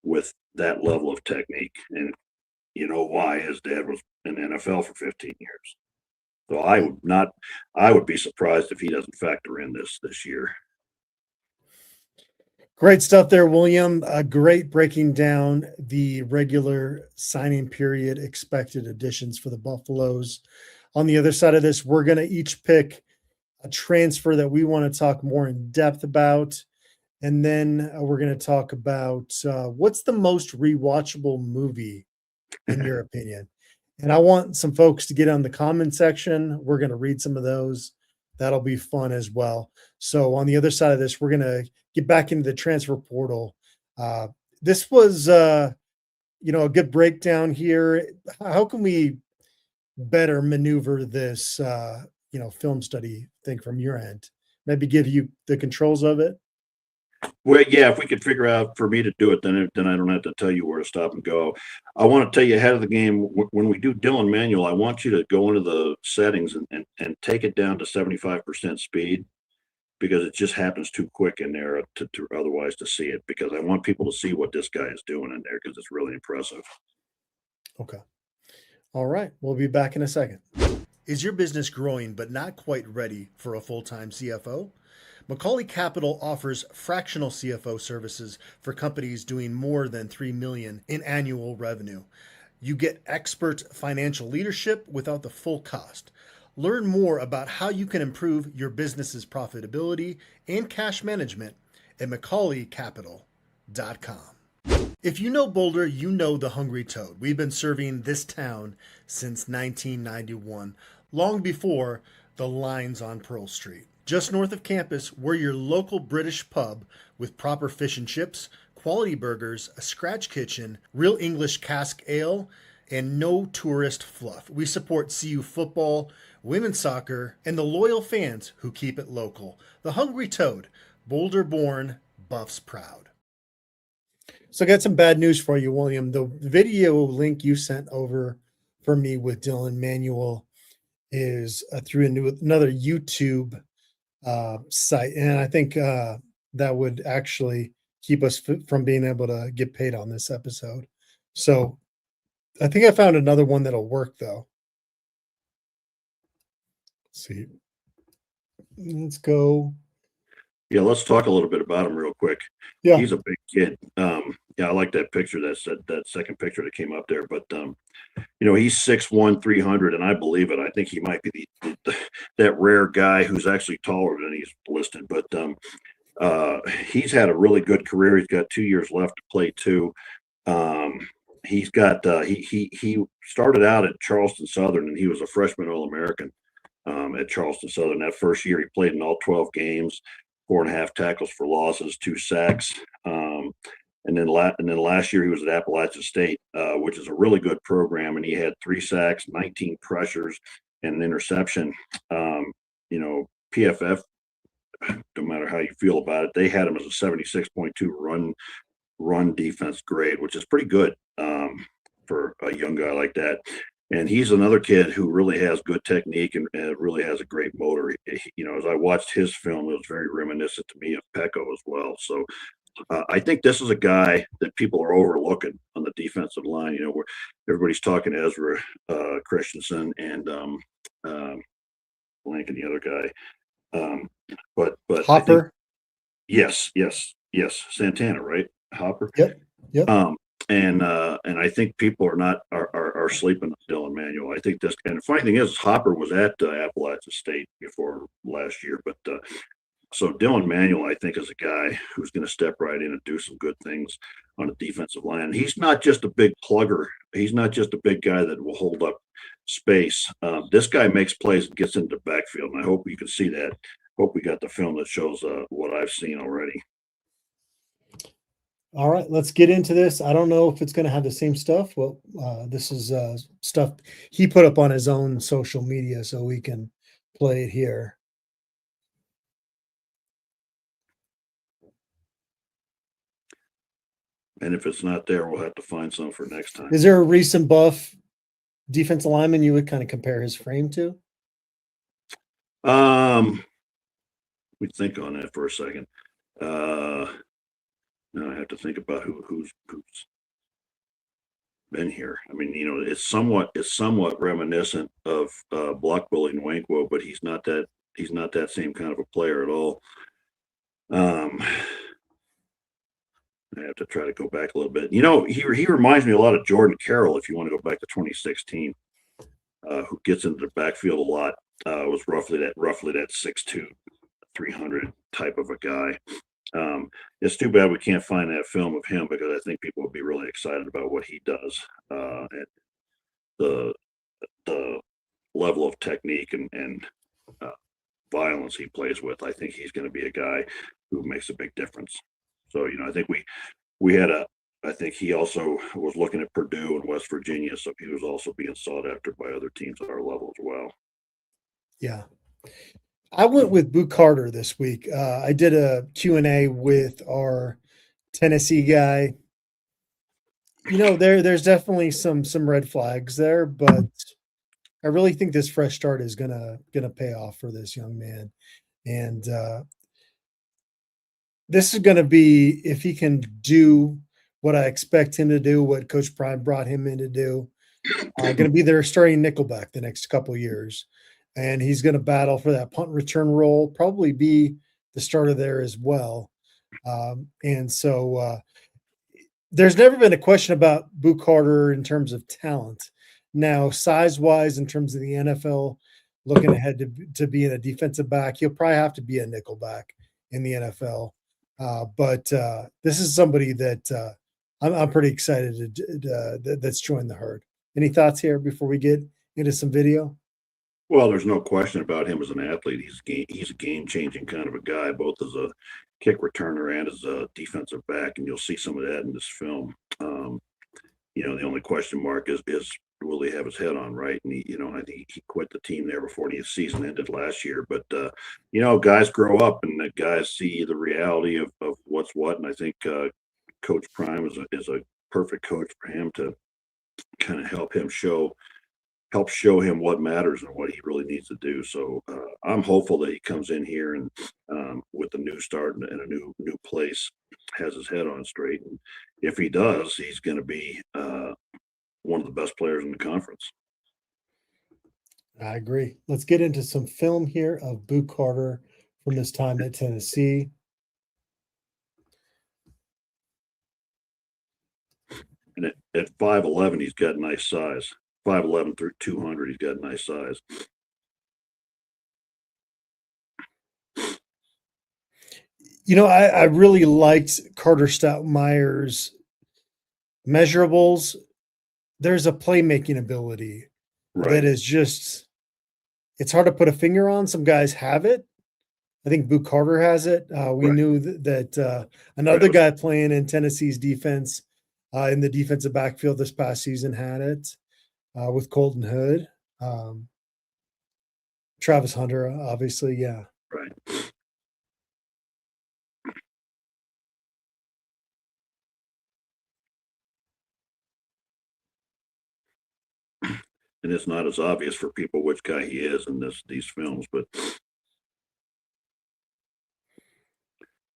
with that level of technique. And you know why? His dad was in the NFL for 15 years. So I would be surprised if he doesn't factor in this year. Great stuff there, William. Great breaking down the regular signing period expected additions for the Buffaloes. On the other side of this, we're going to each pick a transfer that we want to talk more in depth about. And then we're going to talk about what's the most rewatchable movie in your opinion. And I want some folks to get on the comment section. We're going to read some of those. That'll be fun as well. So on the other side of this, we're going to get back into the transfer portal. This was, a good breakdown here. How can we better maneuver this, film study thing from your end? Maybe give you the controls of it. Well, yeah, if we could figure out for me to do it, then I don't have to tell you where to stop and go. I want to tell you ahead of the game, when we do Dylan Manuel, I want you to go into the settings and take it down to 75% speed, because it just happens too quick in there to otherwise to see it, because I want people to see what this guy is doing in there, because it's really impressive. Okay. All right. We'll be back in a second. Is your business growing but not quite ready for a full-time CFO? Macaulay Capital offers fractional CFO services for companies doing more than $3 million in annual revenue. You get expert financial leadership without the full cost. Learn more about how you can improve your business's profitability and cash management at MacaulayCapital.com. If you know Boulder, you know the Hungry Toad. We've been serving this town since 1991, long before the lines on Pearl Street. Just north of campus, we're your local British pub with proper fish and chips, quality burgers, a scratch kitchen, real English cask ale, and no tourist fluff. We support CU football, women's soccer, and the loyal fans who keep it local. The Hungry Toad, Boulder born, Buffs proud. So I got some bad news for you, William. The video link you sent over for me with Dylan Manuel is through another YouTube site, and I think that would actually keep us from being able to get paid on this episode. So I think I found another one that'll work though. Let's see. Let's go. Yeah, let's talk a little bit about him real quick. Yeah. He's a big kid. Yeah, I like that picture. That second picture that came up there. But he's 6'1", 300, and I believe it. I think he might be that rare guy who's actually taller than he's listed. But he's had a really good career. He's got 2 years left to play too. He's got he started out at Charleston Southern, and he was a freshman All-American at Charleston Southern. That first year, he played in all 12 games. 4.5 tackles for losses, 2 sacks. And then last year he was at Appalachian State, which is a really good program. And he had 3 sacks, 19 pressures, and an interception. PFF, no matter how you feel about it, they had him as a 76.2 run defense grade, which is pretty good for a young guy like that. And he's another kid who really has good technique and really has a great motor. As I watched his film, it was very reminiscent to me of Peko as well. So I think this is a guy that people are overlooking on the defensive line. Where everybody's talking Ezra Christensen and blank and the other guy. But Hopper. Yes, Santana, right? Hopper. Yep. And I think people are sleeping on Dylan Manuel. I think this, and the funny thing is, Hopper was at Appalachian State before last year, but so Dylan Manuel, I think, is a guy who's going to step right in and do some good things on the defensive line. And he's not just a big plugger. He's not just a big guy that will hold up space. This guy makes plays and gets into the backfield, and I hope you can see that. Hope we got the film that shows what I've seen already. All right, let's get into this. I don't know if it's going to have the same stuff. Well, this is stuff he put up on his own social media, so we can play it here. And if it's not there, we'll have to find some for next time. Is there a recent Buff defensive lineman you would kind of compare his frame to? We think on that for a second. Now I have to think about who's been here. I mean, it's somewhat reminiscent of Block Bully Nwankwo, but he's not that same kind of a player at all. I have to try to go back a little bit. You know, he reminds me a lot of Jordan Carroll. If you want to go back to 2016, who gets into the backfield a lot, was roughly that 6'2", 300 type of a guy. It's too bad we can't find that film of him, because I think people would be really excited about what he does, and the level of technique and violence he plays with. I think he's going to be a guy who makes a big difference. So, you know, I think we had I think he also was looking at Purdue and West Virginia, so he was also being sought after by other teams at our level as well. Yeah. I went with Boo Carter this week. I did a Q&A with our Tennessee guy. You know, there's definitely some red flags there, but I really think this fresh start is gonna pay off for this young man. And this is gonna be, if he can do what I expect him to do, what Coach Prime brought him in to do, gonna be their starting nickelback the next couple of years. And he's going to battle for that punt return role, probably be the starter there as well. And so there's never been a question about Boo Carter in terms of talent. Now, size-wise, in terms of the NFL, looking ahead to being a defensive back, he'll probably have to be a nickelback in the NFL. But this is somebody that I'm pretty excited that's joined the herd. Any thoughts here before we get into some video? Well, there's no question about him as an athlete. He's a game-changing kind of a guy, both as a kick returner and as a defensive back, and you'll see some of that in this film. You know, the only question mark is will he have his head on right? And I think he quit the team there before the season ended last year. But you know, guys grow up, and the guys see the reality of what's what. And I think Coach Prime is a perfect coach for him to kind of help show him what matters and what he really needs to do. So I'm hopeful that he comes in here and with a new start and a new place, has his head on straight. And if he does, he's going to be one of the best players in the conference. I agree. Let's get into some film here of Boo Carter from his time at Tennessee. And at 5'11", he's got nice size. 5'11" through 200, he's got nice size. You know, I really liked Carter Stoutmeier's measurables. There's a playmaking ability that is just, it's hard to put a finger on. Some guys have it. I think Boo Carter has it. We knew that another guy playing in Tennessee's defense in the defensive backfield this past season had it. With Colton Hood, Travis Hunter, obviously, yeah. Right. And it's not as obvious for people which guy he is in these films, but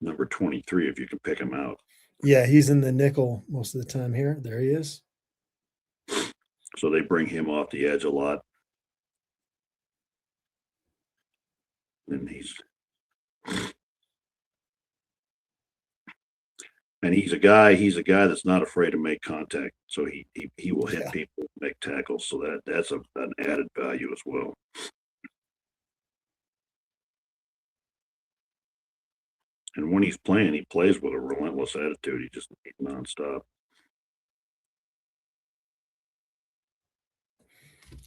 number 23, if you can pick him out. Yeah, he's in the nickel most of the time here. There he is. So they bring him off the edge a lot. And he's a guy that's not afraid to make contact. So he will hit people, make tackles. So that's an added value as well. And when he's playing, he plays with a relentless attitude. He just nonstop.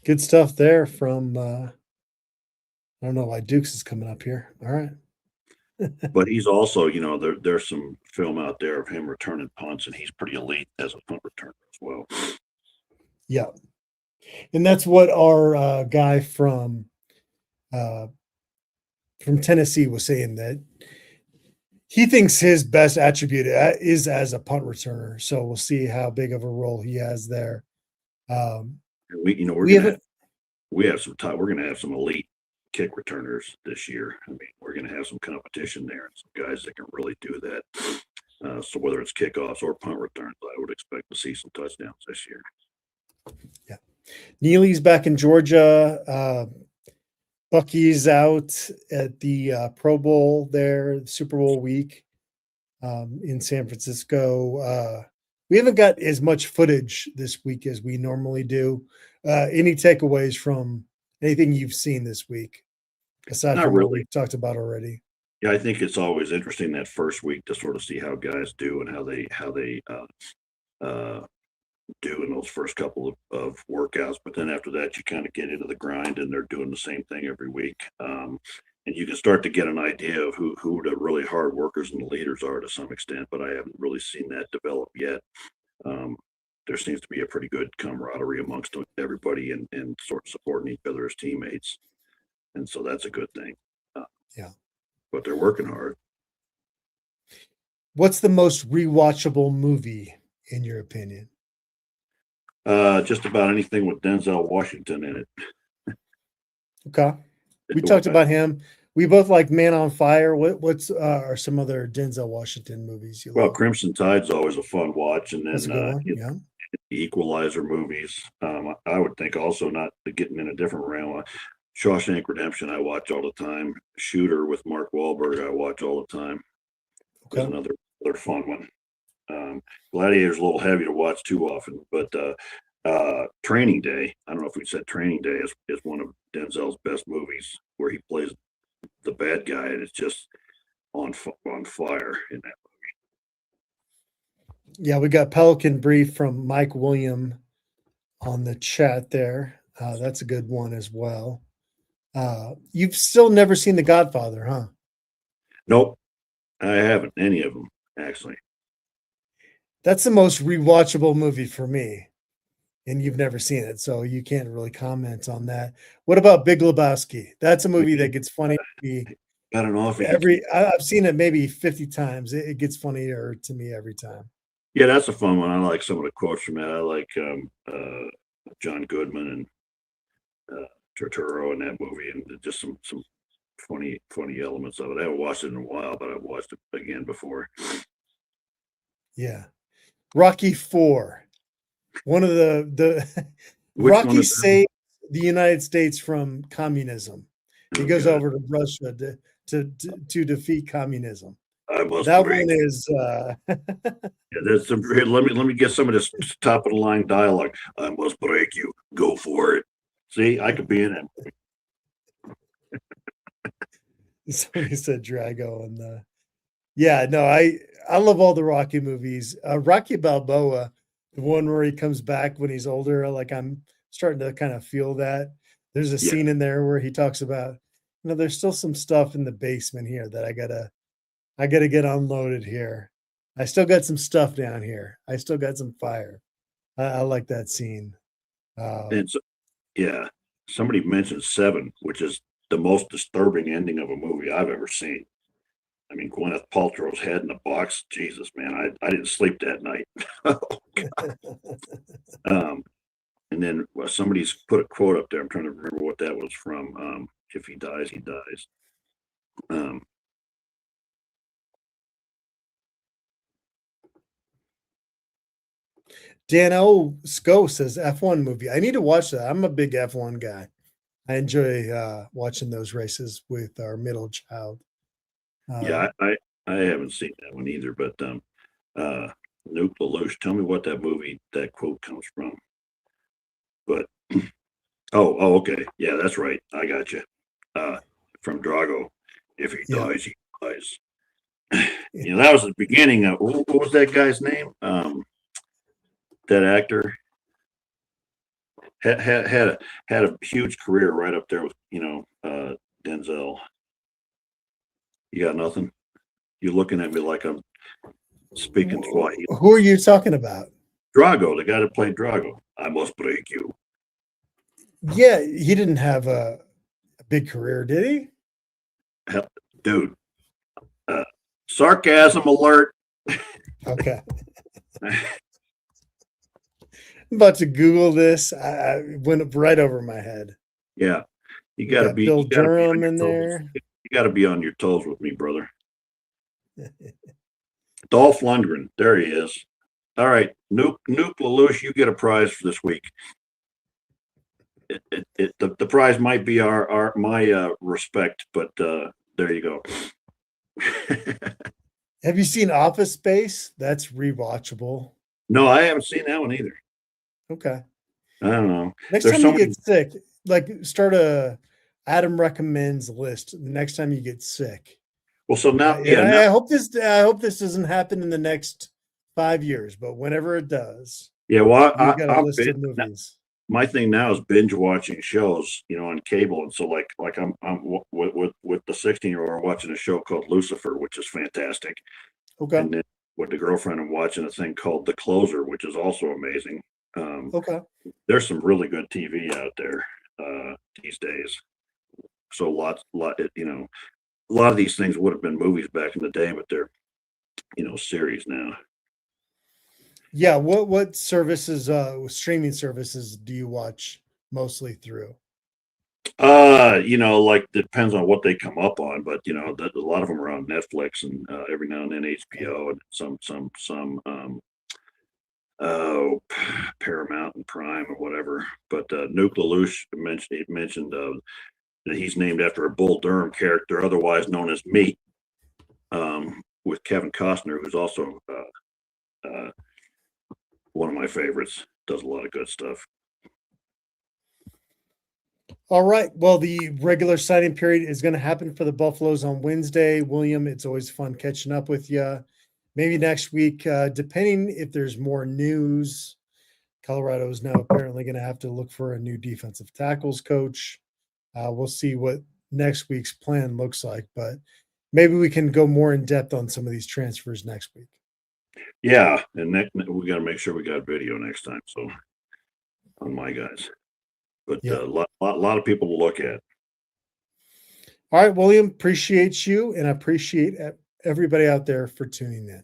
Good stuff there from I don't know why Dukes is coming up here. All right. But he's also, you know, there's some film out there of him returning punts, and he's pretty elite as a punt returner as well. Yeah. And that's what our guy from Tennessee was saying, that he thinks his best attribute is as a punt returner. So we'll see how big of a role he has there. We're going to have some elite kick returners this year. I mean, we're going to have some competition there and some guys that can really do that. So whether it's kickoffs or punt returns, I would expect to see some touchdowns this year. Yeah. Neely's back in Georgia. Bucky's out at the Pro Bowl there, Super Bowl week. in San Francisco. We haven't got as much footage this week as we normally do. Any takeaways from anything you've seen this week, aside Not from what really. we've talked about already? Yeah, I think it's always interesting that first week to sort of see how guys do and how they do in those first couple of workouts. But then after that, you kind of get into the grind, and they're doing the same thing every week. And you can start to get an idea of who the really hard workers and the leaders are to some extent. But I haven't really seen that develop yet. There seems to be a pretty good camaraderie amongst everybody and sort of supporting each other as teammates. And so that's a good thing. Yeah. But they're working hard. What's the most rewatchable movie in your opinion? Just about anything with Denzel Washington in it. Okay. We talked about him. We both like Man on Fire. What's are some other Denzel Washington movies you Well, like? Crimson Tide's always a fun watch, and That's a then good one. Yeah. the Equalizer movies. I would think also, not getting in a different realm. Shawshank Redemption I watch all the time. Shooter with Mark Wahlberg I watch all the time. Okay. There's another fun one. Gladiator's a little heavy to watch too often, but Training Day, I don't know if we said Training Day is one of Denzel's best movies, where he plays the bad guy, and it's just on fire in that. Yeah, we got Pelican Brief from Mike William on the chat there. That's a good one as well. You've still never seen The Godfather, huh? Nope, I haven't, any of them actually. That's the most rewatchable movie for me, and you've never seen it, so you can't really comment on that. What about Big Lebowski? That's a movie that gets funny to me I don't know if I've seen it maybe 50 times. It gets funnier to me every time. Yeah, that's a fun one. I like some of the quotes from that. I like John Goodman and Turturro in that movie, and just some funny elements of it. I haven't watched it in a while, but I've watched it again before. Yeah. Rocky 4. One of the Which one Rocky is that? saved the United States from communism. He goes Okay. over to Russia to defeat communism. I must That break. one is Yeah, there's some. Here, let me get some of this top of the line dialogue. I must break you. Go for it. See, I could be in it. somebody said Drago and yeah, no, I love all the Rocky movies. Rocky Balboa, the one where he comes back when he's older, like I'm starting to kind of feel that. There's a Yeah. scene in there where he talks about, there's still some stuff in the basement here that I gotta get unloaded here. I still got some stuff down here. I still got some fire. I like that scene. And so, yeah, somebody mentioned Seven, which is the most disturbing ending of a movie I've ever seen. I mean, Gwyneth Paltrow's head in the box. Jesus, man, I didn't sleep that night. And then somebody's put a quote up there. I'm trying to remember what that was from. If he dies, he dies. Dan O. Sco says F1 movie. I need to watch that. I'm a big F1 guy. I enjoy watching those races with our middle child. Yeah, I haven't seen that one either. But Nuke Lelouch, tell me what that quote comes from. But okay, yeah, that's right. I got you. From Drago, if he dies, he dies. That was the beginning of what was that guy's name? That actor had a huge career right up there with Denzel. You got nothing? You're looking at me like I'm speaking Swahili. Who are you talking about? Drago, the guy that played Drago. I must break you. Yeah, he didn't have a big career, did he? Hell, dude. Sarcasm alert. Okay. I'm about to Google this. I went right over my head. Yeah, you got to be Bill Durham in there. You got to be on your toes with me, brother. Dolph Lundgren, there he is. All right, Nuke Lelouch, you get a prize for this week. The prize might be my respect, but there you go. Have you seen Office Space? That's rewatchable. No, I haven't seen that one either. Okay. I don't know. Next There's time so you many. get sick, like start a Adam recommends list. The next time you get sick. Well, so now, And now, I hope this doesn't happen in the next 5 years, but whenever it does, yeah. Well, you've got a I've list been, of movies. my thing now is binge watching shows, on cable, and so like with the 16-year-old watching a show called Lucifer, which is fantastic, Okay. and then with the girlfriend, I'm watching a thing called The Closer, which is also amazing. Okay. There's some really good TV out there these days. So a lot of these things would have been movies back in the day, but they're series now. Yeah. What services, streaming services do you watch mostly through? Like depends on what they come up on, but a lot of them are on Netflix and every now and then HBO and some Paramount and Prime or whatever. But Nuke LaLoosh mentioned that he's named after a Bull Durham character, otherwise known as Meat, with Kevin Costner, who's also one of my favorites. Does a lot of good stuff. All right. Well, the regular signing period is going to happen for the Buffaloes on Wednesday. William, it's always fun catching up with you. Maybe next week, depending if there's more news. Colorado is now apparently going to have to look for a new defensive tackles coach. We'll see what next week's plan looks like, but maybe we can go more in depth on some of these transfers next week. Yeah, and we got to make sure we got video next time. So on my guys, but Yeah. a lot of people to look at. All right, William, appreciate you, and I appreciate everybody out there for tuning in.